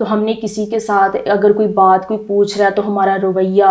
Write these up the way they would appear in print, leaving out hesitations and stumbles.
تو ہم نے کسی کے ساتھ اگر کوئی بات کوئی پوچھ رہا ہے تو ہمارا رویہ،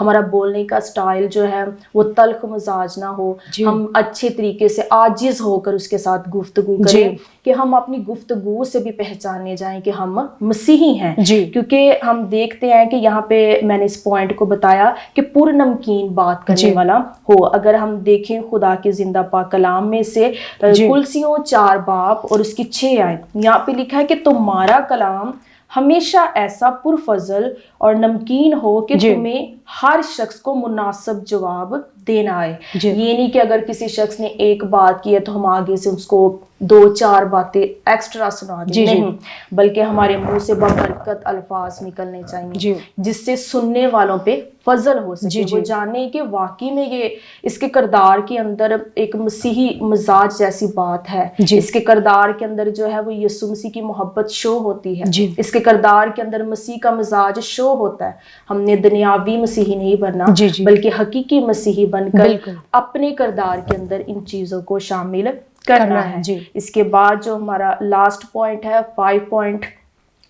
ہمارا بولنے کا سٹائل جو ہے وہ تلخ مزاج نہ ہو، ہم اچھے طریقے سے عاجز ہو کر اس کے ساتھ گفتگو کریں، کہ ہم اپنی گفتگو سے بھی پہچانے جائیں کہ ہم مسیحی ہیں، کیونکہ ہم دیکھتے ہیں کہ یہاں پہ میں نے اس پوائنٹ کو بتایا کہ پر نمکین بات کرنے والا ہو۔ اگر ہم دیکھیں خدا کے زندہ پاک کلام میں سے کلسیوں 4 باب اور اس کی 6 آیت، یہاں پہ لکھا ہے کہ تمہارا کلام ہمیشہ ایسا پرفضل اور نمکین ہو کہ تمہیں ہر شخص کو مناسب جواب دینا ہے۔ یہ نہیں کہ اگر کسی شخص نے ایک بات کی ہے تو ہم آگے سے اس کو 2-4 باتیں ایکسٹرا سنا دیں، نہیں، بلکہ ہمارے منہ سے ببرکت الفاظ نکلنے چاہیے جس سے سننے والوں پہ فضل ہو سکے، وہ جانے کہ واقعی میں یہ اس کے کردار کے اندر ایک مسیحی مزاج جیسی بات ہے، اس کے کردار کے اندر جو ہے وہ یسوع مسیح کی محبت شو ہوتی ہے، اس کے کردار کے اندر مسیح کا مزاج شو ہوتا ہے۔ ہم نے دنیاوی مسیحی نہیں بننا بلکہ حقیقی مسیحی بن کر اپنے کردار کے اندر ان چیزوں کو شامل کرنا ہے۔ اس کے بعد جو ہمارا لاسٹ پوائنٹ ہے 5 پوائنٹ،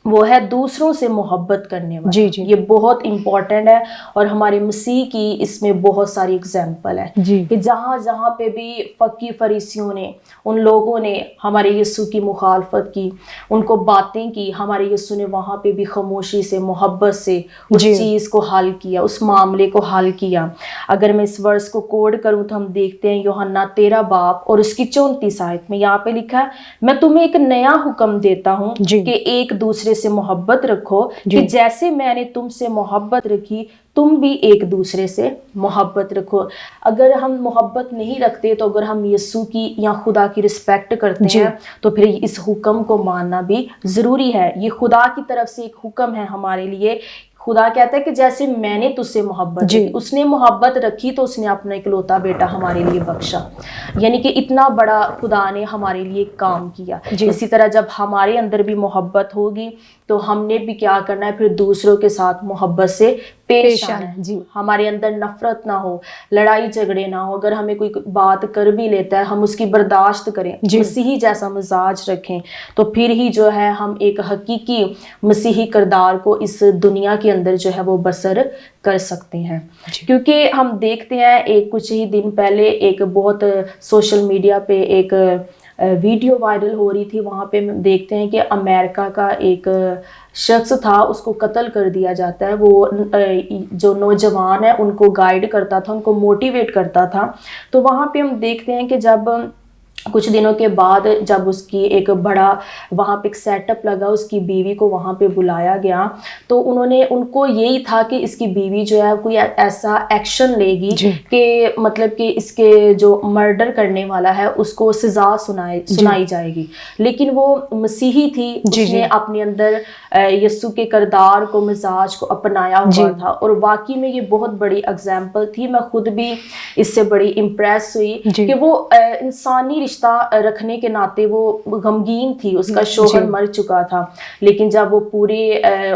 وہ ہے دوسروں سے محبت کرنے والا۔ یہ بہت امپورٹنٹ ہے اور ہمارے مسیح کی اس میں بہت ساری اگزامپل ہے کہ جہاں جہاں پہ بھی فقی فریسیوں نے، ان لوگوں نے ہمارے یسوع کی مخالفت کی، ان کو باتیں کی، ہمارے یسوع نے وہاں پہ بھی خاموشی سے، محبت سے اس چیز کو حل کیا، اس معاملے کو حل کیا۔ اگر میں اس ورس کو کوڈ کروں تو ہم دیکھتے ہیں یوحنا 13 باب اور اس کی 34 آیت میں یہاں پہ لکھا ہے، میں تمہیں ایک نیا حکم دیتا ہوں کہ ایک دوسرے سے محبت رکھو، کہ جیسے میں نے تم سے محبت رکھی تم بھی ایک دوسرے سے محبت رکھو۔ اگر ہم محبت نہیں رکھتے تو اگر ہم یسوع کی یا خدا کی رسپیکٹ کرتے ہیں تو پھر اس حکم کو ماننا بھی ضروری ہے۔ یہ خدا کی طرف سے ایک حکم ہے ہمارے لیے۔ خدا کہتا ہے کہ جیسے میں نے تجھ سے محبت رکھی، اس نے محبت رکھی تو اس نے اپنا اکلوتا بیٹا ہمارے لیے بخشا، یعنی کہ اتنا بڑا خدا نے ہمارے لیے کام کیا۔ اسی طرح جب ہمارے اندر بھی محبت ہوگی تو ہم نے بھی کیا کرنا ہے، پھر دوسروں کے ساتھ محبت سے پیش آنا ہے۔ ہمارے اندر نفرت نہ ہو، لڑائی جھگڑے نہ ہو، اگر ہمیں کوئی بات کر بھی لیتا ہے ہم اس کی برداشت کریں، مسیحی جیسا مزاج رکھیں، تو پھر ہی جو ہے ہم ایک حقیقی مسیحی کردار کو اس دنیا کے اندر جو ہے وہ بسر کر سکتے ہیں۔ کیونکہ ہم دیکھتے ہیں ایک کچھ ہی دن پہلے ایک بہت سوشل میڈیا پہ ایک ویڈیو وائرل ہو رہی تھی، وہاں پہ دیکھتے ہیں کہ امریکہ کا ایک شخص تھا، اس کو قتل کر دیا جاتا ہے۔ وہ جو نوجوان ہیں ان کو گائیڈ کرتا تھا، ان کو موٹیویٹ کرتا تھا۔ تو وہاں پہ ہم دیکھتے ہیں کہ جب کچھ دنوں کے بعد جب اس کی ایک بڑا وہاں پہ ایک سیٹ اپ لگا، اس کی بیوی کو وہاں پہ بلایا گیا، تو ان کو یہی تھا کہ اس کی بیوی جو ہے کوئی ایسا ایکشن لے گی کہ مطلب کہ اس کے جو مرڈر کرنے والا ہے اس کو سزا سنائی جائے گی۔ لیکن وہ مسیحی تھی، اس نے اپنے اندر یسوع کے کردار کو، مزاج کو اپنایا ہوا تھا، اور واقعی میں یہ بہت بڑی اگزامپل تھی۔ میں خود بھی اس سے بڑی امپریس ہوئی کہ وہ انسانی رشتہ رکھنے کے ناطے وہ غمگین تھی، اس کا شوہر مر چکا تھا، لیکن جب وہ پورے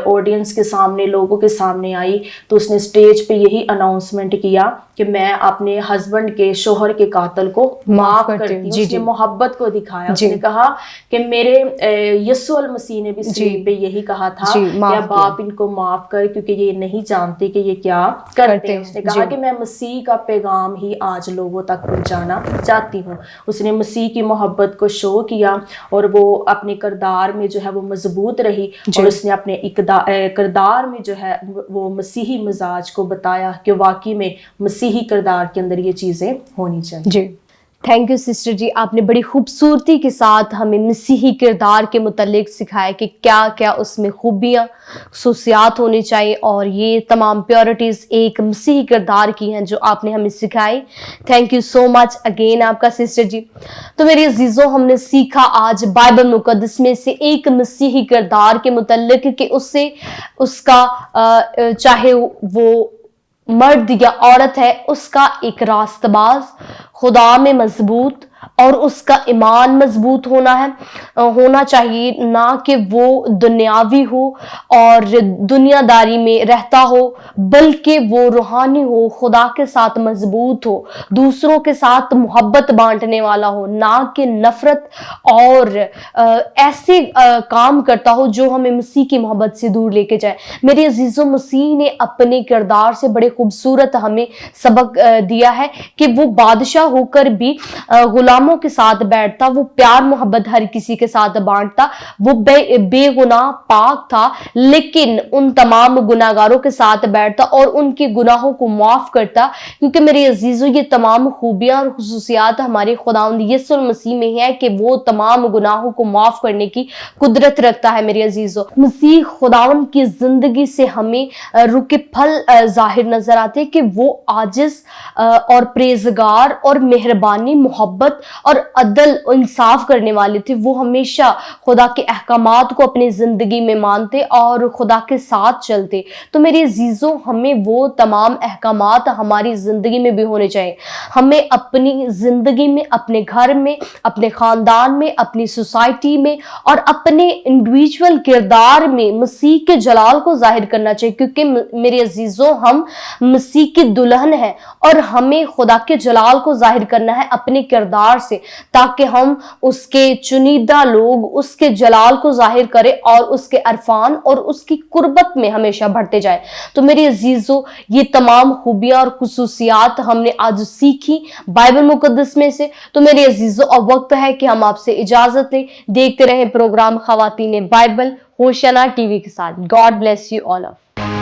آڈینس کے سامنے، لوگوں کے سامنے آئی تو اس نے اسٹیج پہ یہی اناؤنسمنٹ کیا کہ میں اپنے ہسبینڈ کے، شوہر کے قاتل کو معاف کرتی ہوں۔ اس نے محبت کو دکھایا، اس نے کہا کہ میرے یسوع المسیح نے بھی صلیب پہ یہی کہا تھا کہ باپ ان کو معاف کر کیونکہ یہ نہیں جانتے کہ یہ کیا کرتے ہیں۔ اس نے کہا کہ میں مسیح کا پیغام ہی آج لوگوں تک پہنچانا چاہتی ہوں۔ اس نے مسیح کی محبت کو شو کیا اور وہ اپنے کردار میں جو ہے وہ مضبوط رہی، اور اس نے اپنے کردار میں جو ہے وہ مسیحی مزاج کو بتایا کہ واقعی میں مسیحی کردار کے اندر یہ چیزیں ہونی چاہیے۔ تھینک یو سسٹر جی، آپ نے بڑی خوبصورتی کے ساتھ ہمیں مسیحی کردار کے متعلق سکھایا کہ کیا کیا اس میں خوبیاں، خصوصیات ہونی چاہیے، اور یہ تمام پیورٹیز ایک مسیحی کردار کی ہیں جو آپ نے ہمیں سکھائی۔ Thank you so much again آپ کا سسٹر جی۔ تو میرے عزیزوں، ہم نے سیکھا آج بائبل مقدس میں سے ایک مسیحی کردار کے متعلق کہ اس کا چاہے وہ مرد یا عورت ہے، اس کا ایک راست باز، خدا میں مضبوط، اور اس کا ایمان مضبوط ہونا چاہیے، نہ کہ وہ دنیاوی ہو اور دنیا داری میں رہتا ہو، بلکہ وہ روحانی ہو، خدا کے ساتھ مضبوط ہو، دوسروں کے ساتھ محبت بانٹنے والا ہو، نہ کہ نفرت اور ایسے کام کرتا ہو جو ہمیں مسیح کی محبت سے دور لے کے جائے۔ میرے عزیزوں، مسیح نے اپنے کردار سے بڑے خوبصورت ہمیں سبق دیا ہے کہ وہ بادشاہ ہو کر بھی غلاموں کے ساتھ بیٹھتا، وہ پیار محبت ہر کسی کے ساتھ بانٹتا، وہ بے گناہ پاک تھا، لیکن ان تمام گناہگاروں کے ساتھ بیٹھتا اور ان کے گناہوں کو معاف کرتا، کیونکہ میرے عزیزوں یہ تمام خوبیاں اور خصوصیات ہمارے خداوند یسوع المسیح میں ہے کہ وہ تمام گناہوں کو معاف کرنے کی قدرت رکھتا ہے۔ میرے عزیزوں، مسیح خداوند کی زندگی سے ہمیں روح کے پھل ظاہر نظر آتے کہ وہ عاجز اور پرہیزگار اور مہربانی، محبت اور عدل انصاف کرنے والے تھے۔ وہ ہمیشہ خدا کے احکامات کو اپنی زندگی میں مانتے اور خدا کے ساتھ چلتے۔ تو میرے عزیزوں، ہمیں وہ تمام احکامات ہماری زندگی میں بھی ہونے چاہیے۔ ہمیں اپنی زندگی میں، اپنے گھر میں، اپنے خاندان میں، اپنی سوسائٹی میں اور اپنے انڈیویجول کردار میں مسیح کے جلال کو ظاہر کرنا چاہیے، کیونکہ میرے عزیزوں ہم مسیح کی دلہن ہیں اور ہمیں خدا کے جلال کو ظاہر کرنا ہے اپنے کردار سے، تاکہ ہم اس کے چنیدہ لوگ اس کے جلال کو ظاہر کریں اور اس کے عرفان اور اس کی قربت میں ہمیشہ بڑھتے جائیں۔ تو میرے عزیزوں، یہ تمام خوبیاں اور خصوصیات ہم نے آج سیکھی بائبل مقدس میں سے۔ تو میرے عزیزوں، اب وقت ہے کہ ہم آپ سے اجازت لیں۔ دیکھتے رہیں پروگرام خواتین بائبل ہوشیانہ ٹی وی کے ساتھ۔ God bless you all of